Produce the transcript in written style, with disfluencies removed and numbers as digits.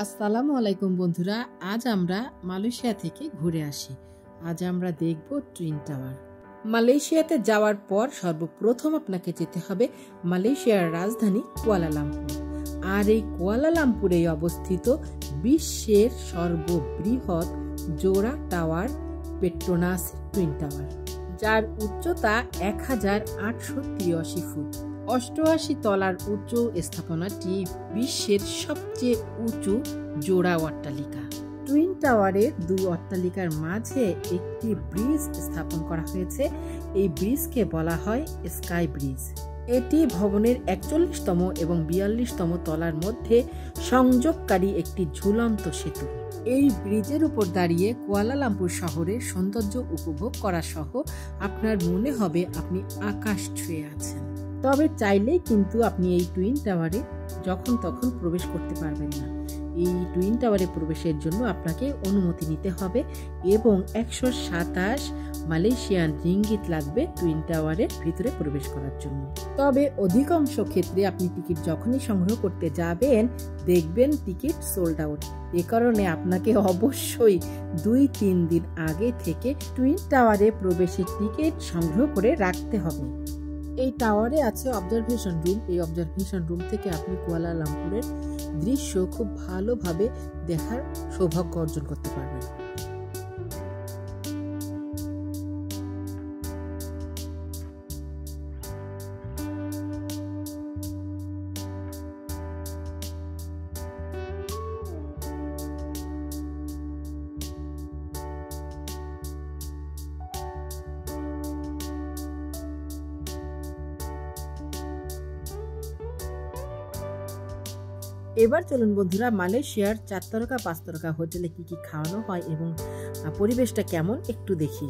আসসালামু আলাইকুম বন্ধুরা, আজ আমরা মালয়েশিয়া থেকে ঘুরে আসি। আজ আমরা দেখব টুইন টাওয়ার। মালয়েশিয়াতে যাওয়ার পর সর্বপ্রথম আপনাকে যেতে হবে মালয়েশিয়ার রাজধানী কুয়ালালামপুর। আর এই কুয়ালালামপুরে অবস্থিত বিশ্বের সর্ববৃহৎ জোড়া টাওয়ার পেট্রোনাস টুইন টাওয়ার, যার উচ্চতা 1883 ফুট। 88 তলার উঁচু স্থাপনাটি বিশ্বের সবচেয়ে উঁচু জোড়া অট্টালিকা। টুইন টাওয়ারের দুই অট্টালিকার মাঝে একটি ব্রিজ স্থাপন করা হয়েছে। এই ব্রিজকে বলা হয় স্কাই ব্রিজ। এটি ভবনের 41তম এবং 42তম তলার মধ্যে সংযোগকারী একটি ঝুলন্ত সেতু। এই ব্রিজের উপর দাঁড়িয়ে কুয়ালালামপুর শহরের সৌন্দর্য উপভোগ করা সহ আপনার মনে হবে আপনি আকাশ ছুঁয়ে আছেন। তবে চাইলেই কিন্তু আপনি এই টুইন টাওয়ারে যখন তখন প্রবেশ করতে পারবেন না। এই টুইন টাওয়ারে প্রবেশের জন্য আপনাকে অনুমতি নিতে হবে এবং 127 মালয়েশিয়ান রিঙ্গিত লাগবে টুইন টাওয়ারের ভিতরে প্রবেশ করার জন্য। তবে অধিকাংশ ক্ষেত্রে আপনি টিকিট যখনই সংগ্রহ করতে যাবেন দেখবেন টিকিট সোল্ড আউট। এ কারণে আপনাকে অবশ্যই 2-3 দিন আগে থেকে টুইন টাওয়ারে প্রবেশের টিকিট সংগ্রহ করে রাখতে হবে। এই টাওয়ারে আছে অবজারভেশন রুম। এই অবজারভেশন রুম থেকে আপনি কুয়ালালামপুরের দৃশ্য খুব ভালোভাবে দেখার সৌভাগ্য অর্জন করতে পারবেন। এবার চলুন বন্ধুরা, মালয়েশিয়ার 4 তারকা 5 তারকা হোটেলে কি কি খাওয়ানো হয় এবং পরিবেশটা কেমন একটু দেখি।